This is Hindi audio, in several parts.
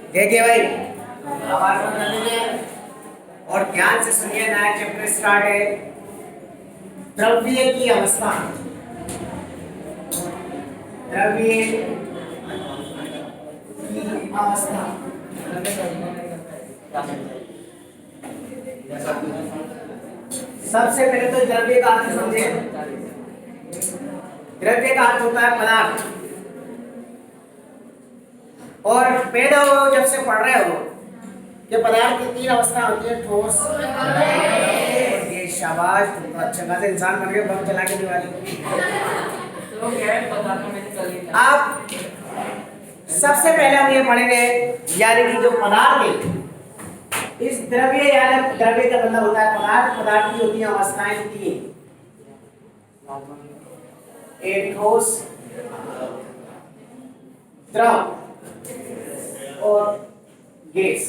देखिए भाई, आवाज बंद कर दीजिए और ध्यान से सुनिए। नया चैप्टर स्टार्ट है, द्रव्य की अवस्था। द्रव्य की अवस्था। सबसे पहले तो द्रव्य का अर्थ समझे। द्रव्य का अर्थ होता है पदार्थ। और पैदा हो जब से पढ़ रहे हो कि पदार्थ की तीन अवस्था होती है, ठोस। ये शाबाश, तुम तो अच्छा खासा इंसान बन गए, बम चला के दिवाली। आप सबसे पहले हम ये पढ़ेंगे, यानी कि जो पदार्थ है, इस द्रव्य यानी द्रव्य का मतलब होता है पदार्थ। पदार्थ की होती है अवस्थाएं तीन, एक ठोस, द्रव और गैस।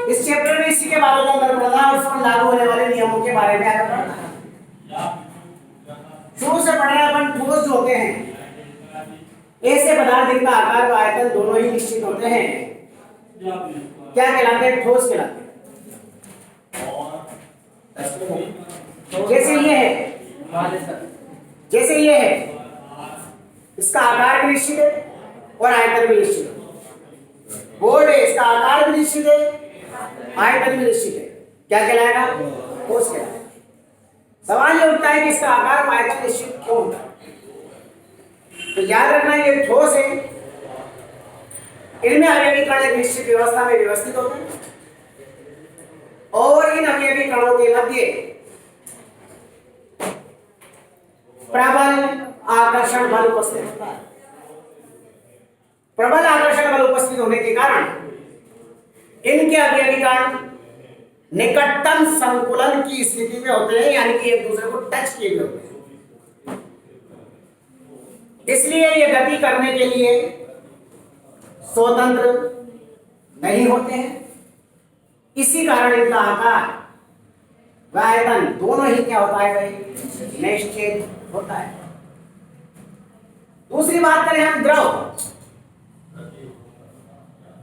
इस चैप्टर में इसी के बारे में अंदर पढ़ना और उस पर लागू होने वाले नियमों के बारे में आगे पढ़ना। शुरू से पढ़ रहे हैं अपन। ठोस जो होते हैं ऐसे पदार्थ जिनका आकार व आयतन दोनों ही निश्चित होते हैं, क्या कहलाते हैं? ठोस कहलाते हैं। जैसे ये है, जैसे ये है, इसका आकार भी निश्चित है और आयतन भी निश्चित है। बोर्ड है, इसका आकार भी निश्चित है, आयतन भी निश्चित है। क्या कहलाएगा? ठोस कहलाएगा। सवाल ये उठता है कि इसका आकार और आयतन निश्चित क्यों होता है? तो याद रखना, ये ठोस है, इनमें अवयवी कण एक निश्चित व्यवस्था में व्यवस्थित होते हैं और इन अवयवी कणों के मध्य प्रबल आकर्षण बल उपस्थित होता है। प्रबल आकर्षण बल उपस्थित होने के कारण इनके अवयवी कण निकटतम संकुलन की स्थिति में होते हैं, यानी कि एक दूसरे को टच किए हुए होते हैं। इसलिए ये गति करने के लिए स्वतंत्र नहीं होते हैं। इसी कारण इनका आकार व आयतन दोनों ही क्या होता है भाई? निश्चित होता है। दूसरी बात करें हम द्रव,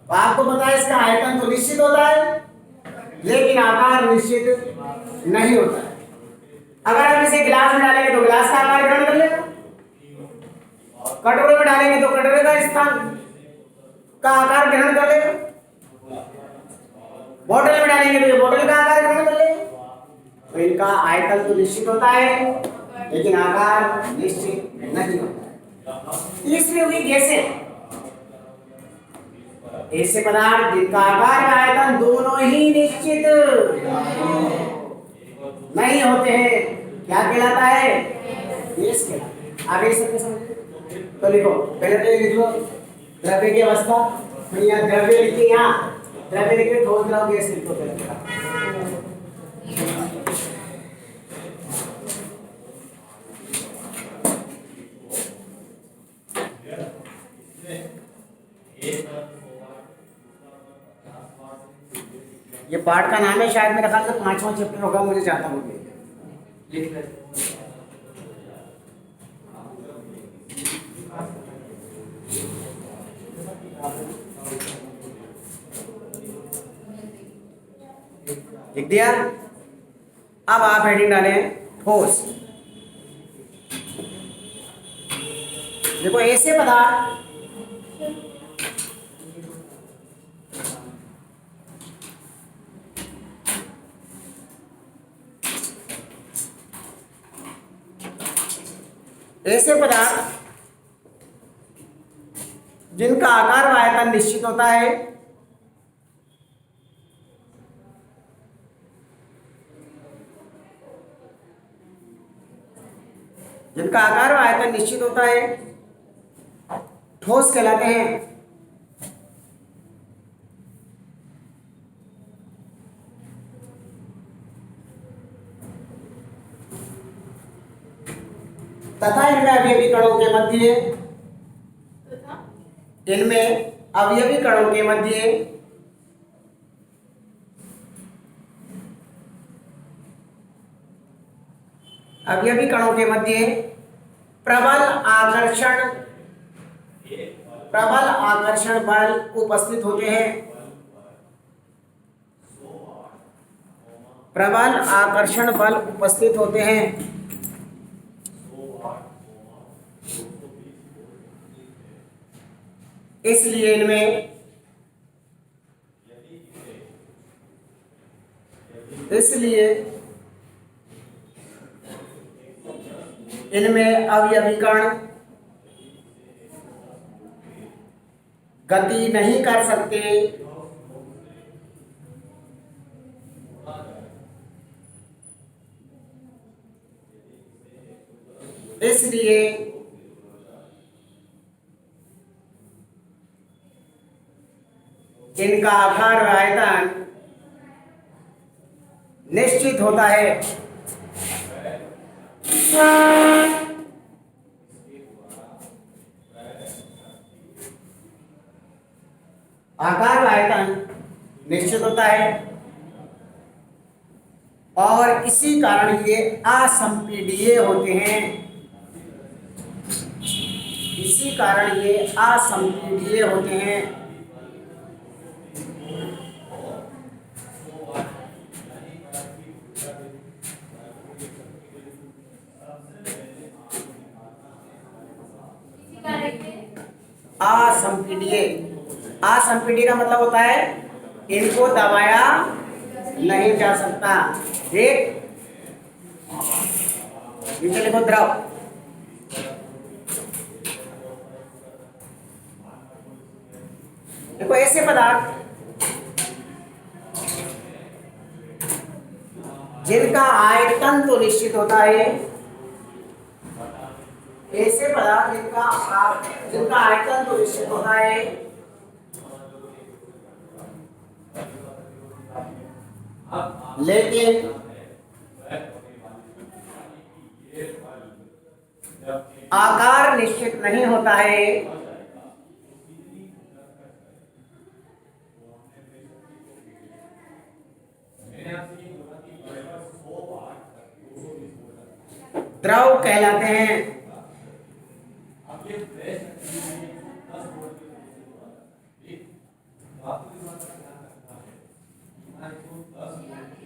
तो आपको पता है इसका आयतन तो निश्चित होता है लेकिन आकार निश्चित नहीं होता है। अगर हम इसे गिलास में डालेंगे तो गिलास का आकार ग्रहण कर लेगा, कटोरे में डालेंगे तो कटोरे का स्थान का आकार ग्रहण कर लेगा, बोतल में डालेंगे तो ये बोतल का आकार ग्रहण कर लेगा। तो इनका आयतन तो निश्चित होता है लेकिन आकार निश्चित नहीं होता है। तीसरी हुई गैसें, ऐसे पदार्थ जिनका आकार व आयतन दोनों ही निश्चित नहीं होते हैं, क्या कहलाता है? गैस कहलाता है। आगे सबको समझिए। तो लिखो, पहले तो लिख लो द्रव्य की अवस्था, फिर यहाँ द्रव्य लिखिए, यहाँ द्रव्य लिखिए, ठोस द्रव गैस लिखो। ये पाठ का नाम है, शायद मेरे ख्याल से 5वां चैप्टर होगा, मुझे चाहता हूँ लिख दिया। अब आप हेडिंग डालें ठोस। देखो, ऐसे पदार्थ जिनका आकार व आयतन निश्चित होता है, जिनका आकार व आयतन निश्चित होता है, ठोस कहलाते हैं। तथा इनमें अवयवी कणों के मध्य प्रबल आकर्षण प्रबल आकर्षण बल उपस्थित होते हैं। प्रबल आकर्षण बल उपस्थित होते हैं। इसलिए इनमें अवयवी कण गति नहीं कर सकते। इसलिए इनका आकार व आयतन निश्चित होता है। आकार व आयतन निश्चित होता है और इसी कारण ये असंपीड्य होते हैं। इसी कारण ये असंपीड्य होते हैं। असंपीड्य, असंपीड्य का मतलब होता है इनको दबाया नहीं जा सकता। ठीक, नीचे लिखो द्रव। देखो ऐसे पदार्थ जिनका आयतन तो निश्चित होता है, ऐसे पदार्थ जिनका आयतन तो निश्चित होता है, लेकिन आकार निश्चित नहीं होता है। द्रव कहलाते हैं।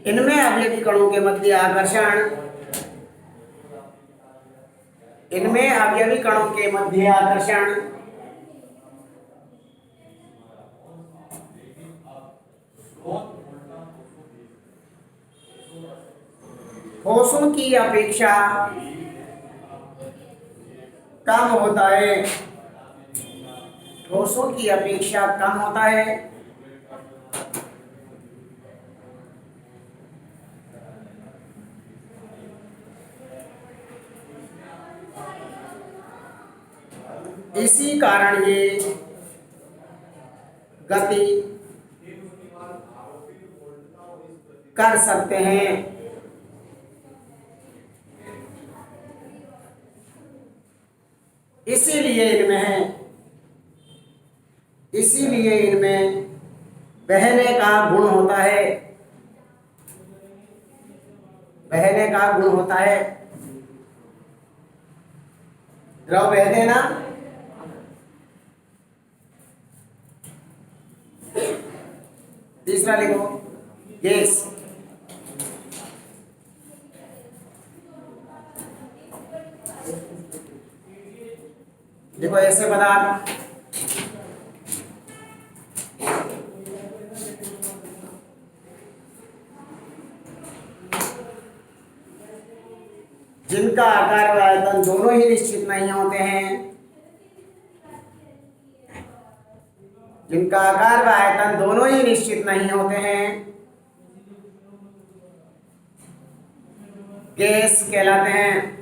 इनमें अवयवी कणों के मध्य आकर्षण, इनमें अवयवी कणों के मध्य आकर्षण ठोसों की अपेक्षा कम होता है। ठोसों की अपेक्षा कम होता है। इसी कारण ये गति कर सकते हैं। इसीलिए इनमें बहने का गुण होता है। बहने का गुण होता है। द्रव बहते हैं ना, तीसरा लिखो गैस। देखो ऐसे पदार्थ जिनका आकार व आयतन दोनों ही निश्चित नहीं होते हैं, जिनका आकार व आयतन दोनों ही निश्चित नहीं होते हैं, गैस कहलाते हैं।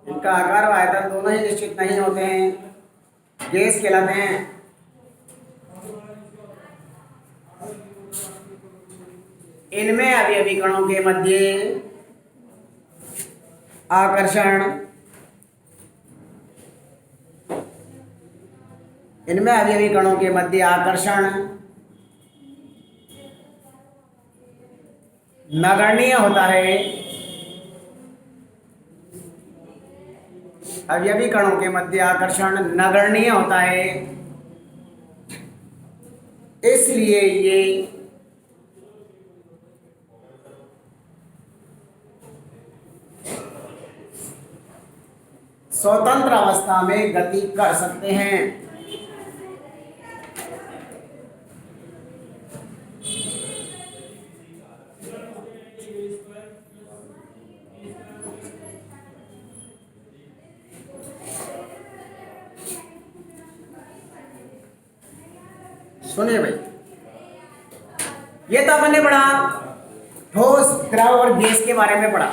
इनका आकार व आयतन दोनों ही निश्चित नहीं होते हैं, गैस कहलाते हैं। इनमें अवयवी कणों के मध्य आकर्षण, इनमें अवयवी कणों के मध्य आकर्षण नगण्य होता है। अवयवी कणों के मध्य आकर्षण नगण्य होता है, इसलिए ये स्वतंत्र अवस्था में गति कर सकते हैं। सुनिए भाई, ये तो आपने पढ़ा ठोस, द्रव और गैस के बारे में पढ़ा।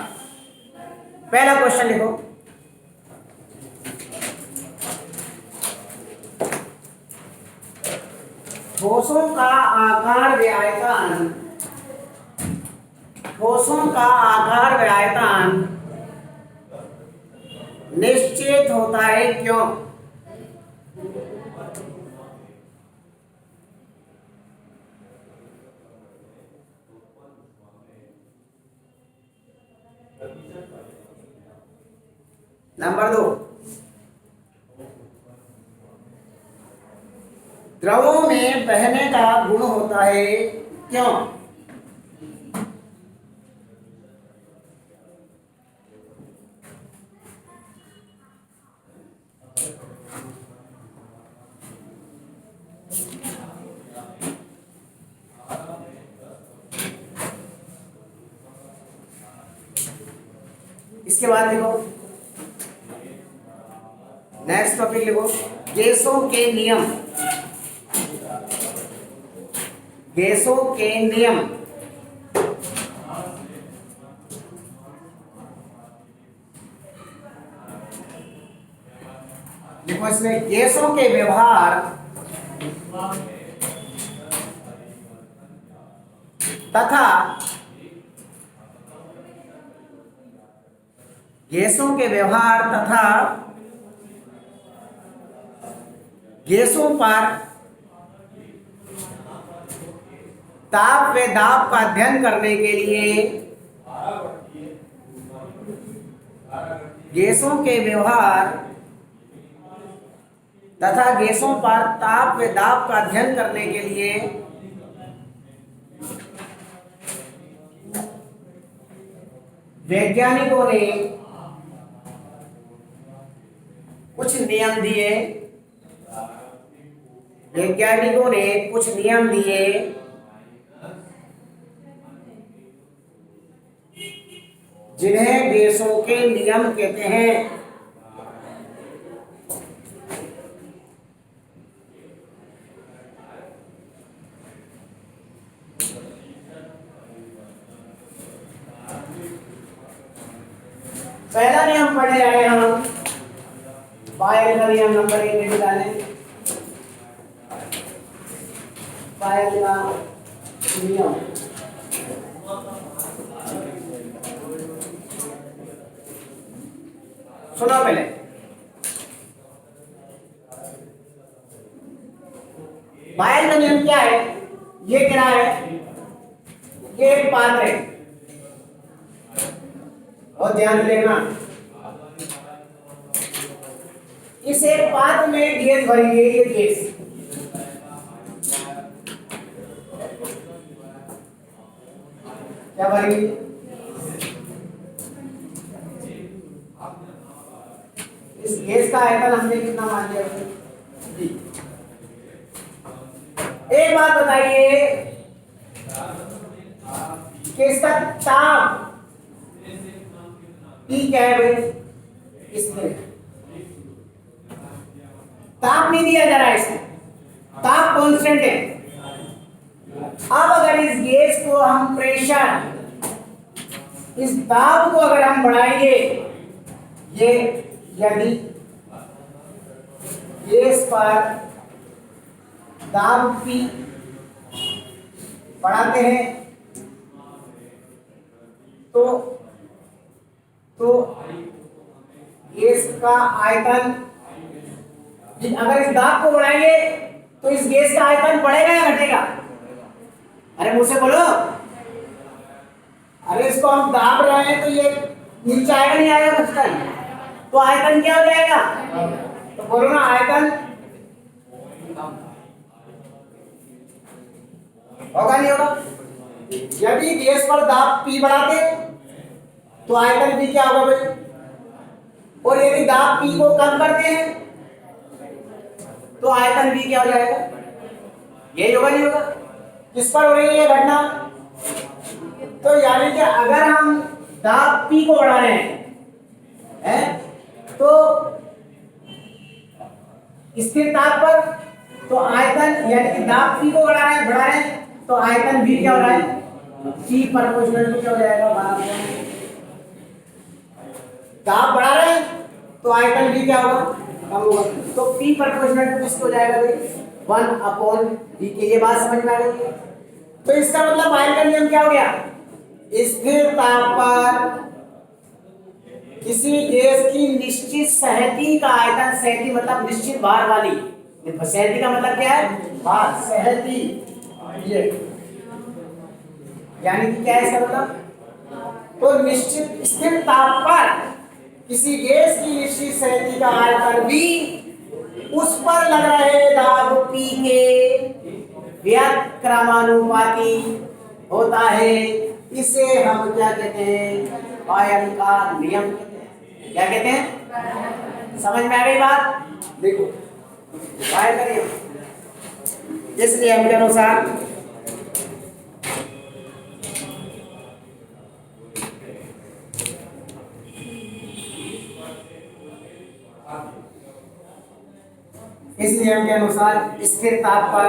पहला क्वेश्चन लिखो। ठोसों का आकार व आयतन, ठोसों का आकार व आयतन निश्चित होता है, क्यों? नंबर 2, द्रवों में बहने का गुण होता है, क्यों? इसके बाद लिखो, नेक्स्ट टॉपिक लिखो, गैसों के नियम। गैसों के नियम। देखो इसमें गैसों के व्यवहार तथा गैसों के व्यवहार तथा गैसों पर ताप व दाब का अध्ययन करने के लिए गैसों के व्यवहार तथा गैसों पर ताप व दाब का अध्ययन करने के लिए वैज्ञानिकों ने कुछ नियम दिए। वैज्ञानिकों ने कुछ नियम दिए जिन्हें गैसों के नियम कहते हैं। पहला नियम पढ़े आए हम, पायल का नियम नंबर 1 लिख डालें। पायल का नियम, सुनो पहले। पायल का नियम क्या है? ये क्या है? ये एक पात्र है, और ध्यान से देखना, इस एक पात्र में गैस भरी है। ये गैस क्या भरी? इस गैस का आयतन हमने कितना मान लिया जी? एक बात बताइए कि इसका ताप T क्या है भाई? इसमें ताप नहीं दिया जा रहा है, इसमें ताप कांस्टेंट है। अब अगर इस गैस को हम प्रेशर, इस दाब को अगर हम बढ़ाएंगे, ये यदि गैस पर दाब P बढ़ाते हैं तो गैस का आयतन, अगर इस दाब को बढ़ाएंगे तो इस गैस का आयतन बढ़ेगा या घटेगा? अरे मुझसे बोलो, अरे इसको हम दाब रहे हैं तो ये नीचे आएगा नहीं आएगा बचपन, तो आयतन क्या हो जाएगा? तो बोलो ना आयतन होगा नहीं होगा? यदि गैस पर दाब P बढ़ाते तो आयतन भी क्या होगा भाई? और यदि दाब P को कम करते हैं तो आयतन भी क्या हो जाएगा? यही होगा नहीं होगा? किस पर हो रही है घटना? तो यानी कि अगर हम दाब P को बढ़ा रहे हैं तो स्थिर ताप पर, तो आयतन यानी कि दाब P को बढ़ा रहे हैं तो आयतन भी क्या हो रहा है? P प्रोपोर्शनल टू क्या हो जाएगा? दाब बढ़ा रहे हैं तो आयतन भी क्या होगा? कम होगा। तो P प्रोपोर्शनल टू किसको हो जाएगा भाई? 1/V के। ये बात समझ में आ गई? तो इसका मतलब बायर का नियम क्या हो गया? स्थिर ताप पर किसी गैस की निश्चित सहती का आयतन, सहती मतलब निश्चित भार वाली, सहती का मतलब क्या है? भार, सहती, ये यानी कि क्या है इसका मतलब? तो निश्चित स्थिर ताप पर किसी गैस की निश्चित सहती का आयतन भी उस पर लग रहे दाब P के व्युत्क्रमानुपाती होता है। इसे हम क्या कहते हैं? बायर का नियम कहते हैं। क्या कहते हैं? समझ में आ गई बात? देखो बायर का नियम, इस नियम के अनुसार स्थिर ताप पर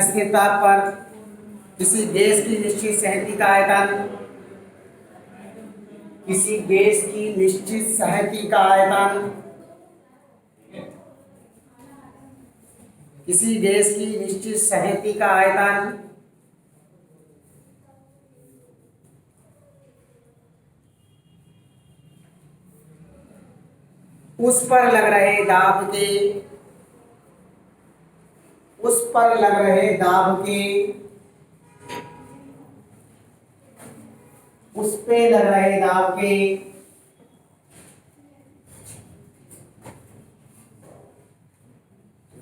स्थिर ताप पर किसी गैस की निश्चित सहती का आयतन, किसी गैस की निश्चित सहती का आयतन, किसी गैस की निश्चित सहती का आयतन उस पर लग रहे दाब के, उस पर लग रहे दाब के, उस पे लग रहे दाब के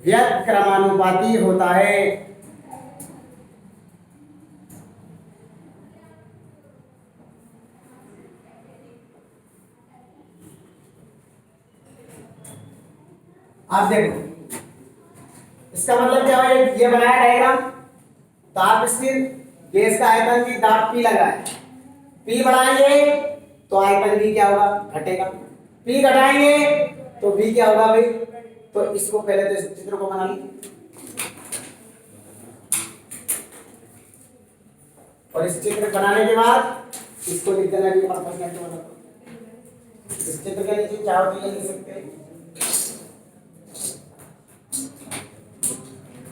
व्युत्क्रमानुपाती होता है। आप देखो इसका मतलब क्या है? ये बनाया डायग्राम, दाब स्थिर, गैस का आयतन भी दाब P लगा है, P बढ़ाएंगे तो आयतन भी क्या होगा? घटेगा। P घटाएंगे तो भी क्या होगा भाई? तो इसको पहले तो इस चित्र को बना लीजिए और इस चित्र बनाने के बाद इसको लिख देना भी इस चित्र के नीचे चाहो तो लिख सकते हैं।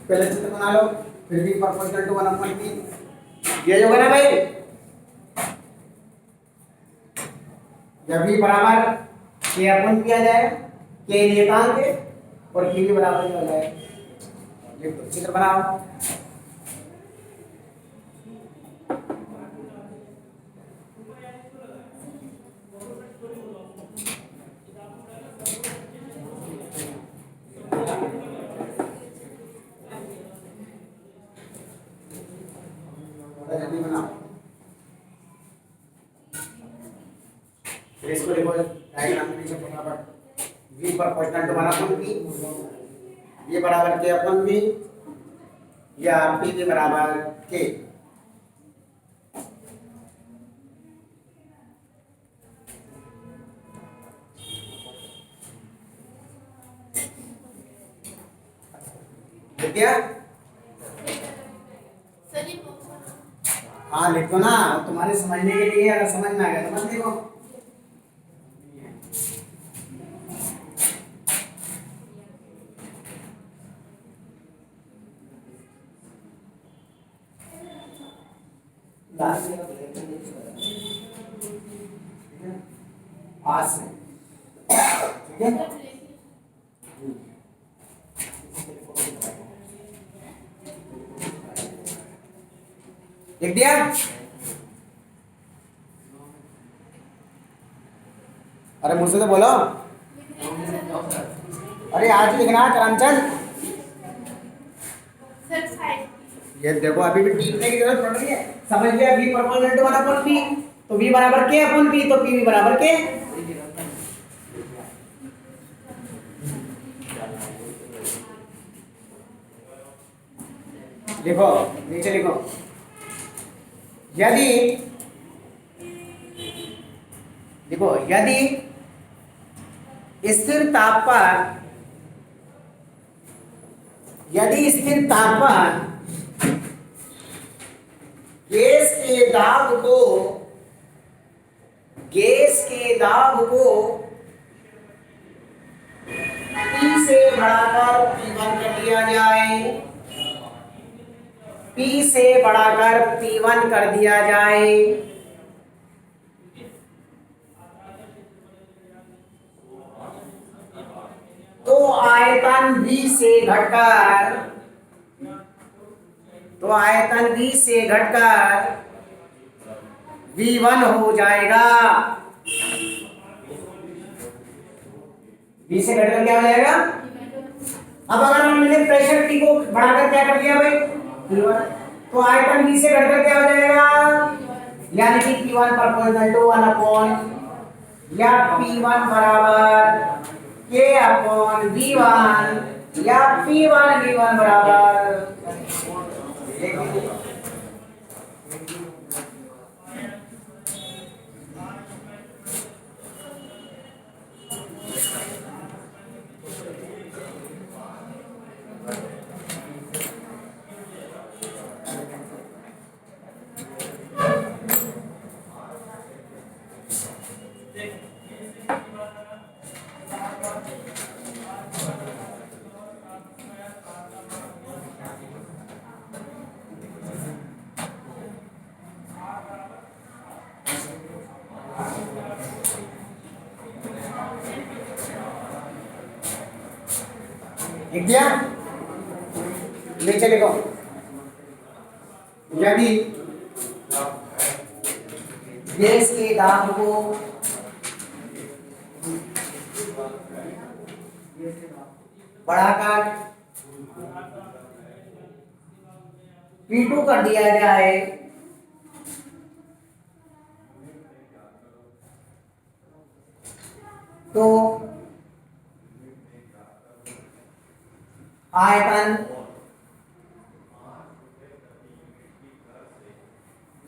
पहले चित्र बना लो, फिर भी प्रोपोर्शनल टू 1/P ये जो है ना भाई, जब भी बराबर K/P आ जाएगा, K नियतांक है और P भी बराबर हो जाएगा। ये चित्र बनाओ। फिर इसको देखो डायग्राम में नीचे फटाफट V प्रोपोर्शनल टू 1/P, ये बराबर K/P या P के बराबर K। लिख दिया? हाँ लिखो ना, तुम्हारे समझने के लिए, अगर समझ में आ गया तो मत लिखो। आज से ठीक है? लिख दिया? अरे मुझसे तो बोलो। अरे आज लिखना है करमचंद। ये देखो अभी भी टी लिखने की जरूरत पड़ रही है। समझ लिया v प्रोपोर्शनल टू 1/p, तो v बराबर k अपॉन p, तो p बराबर k। लिखो, नीचे लिखो। यदि देखो यदि स्थिर ताप पर गैस के दाब को P से बढ़ाकर P1 कर दिया जाए, P से बढ़ाकर P1 कर दिया जाए, तो आयतन V से घटकर V1 हो जाएगा। V से घटकर क्या हो जाएगा? अब अगर हमने प्रेशर P को बढ़ाकर क्या कर दिया भाई? P1, तो आयतन V से घटकर क्या हो जाएगा? यानी कि P1 प्रोपोर्शनल टू 1/, या P1 बराबर K अपॉन V1, या P1 V1 बराबर लिख दिया? नीचे लिखो। यदि गैस के दाब को बढ़ाकर P2 कर दिया जाए, तो आयतन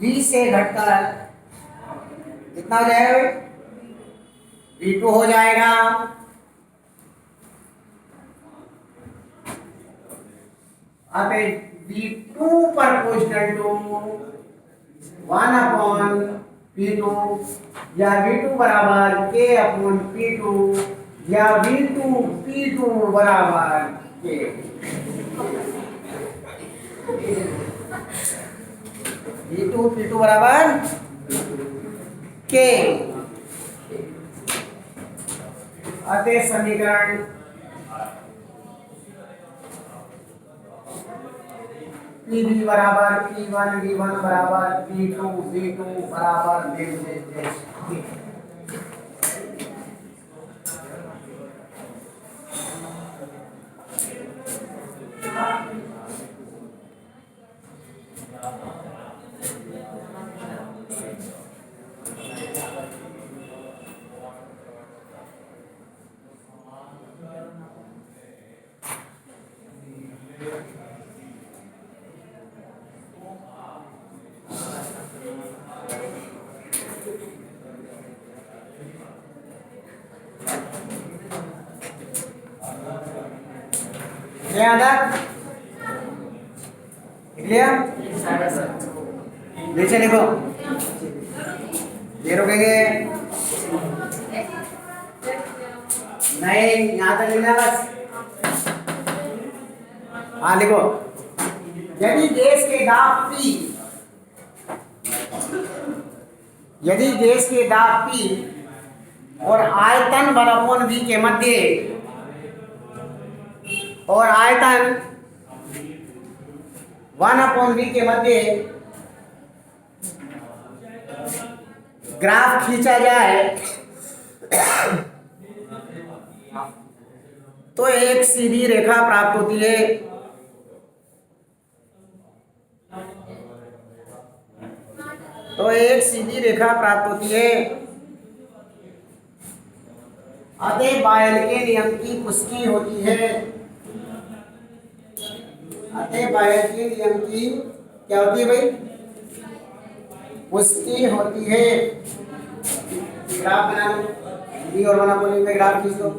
V से घटकर कितना हो जाएगा भाई? V2 हो जाएगा। अब V2 प्रोपोर्शनल टू 1/P2, या V2 बराबर K अपॉन P2, या V2 P2 बराबर K। V2 P2 बराबर K। अतः समीकरण Pb बराबर P1 V1 बराबर P2 V2 बराबर नीचे लिखो। ये रुकेंगे नहीं, यहाँ तक लिखना बस। हाँ लिखो। यदि गैस के दाब P और आयतन 1/V के मध्य और आयतन 1/v के मध्य ग्राफ खींचा जाए तो एक सीधी रेखा प्राप्त होती है। तो एक सीधी रेखा प्राप्त होती है। अतः बायल के नियम की पुष्टि होती है। अतः बायल के नियम की क्या होती है भाई? पुष्टि होती है। ग्राफ बना लो, बी और बना बोलिंग में ग्राफ खींच लो।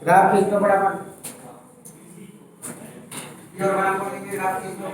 ग्राफ खींच लो फटाफट, बी और बना बोलिंग में ग्राफ खींच लो।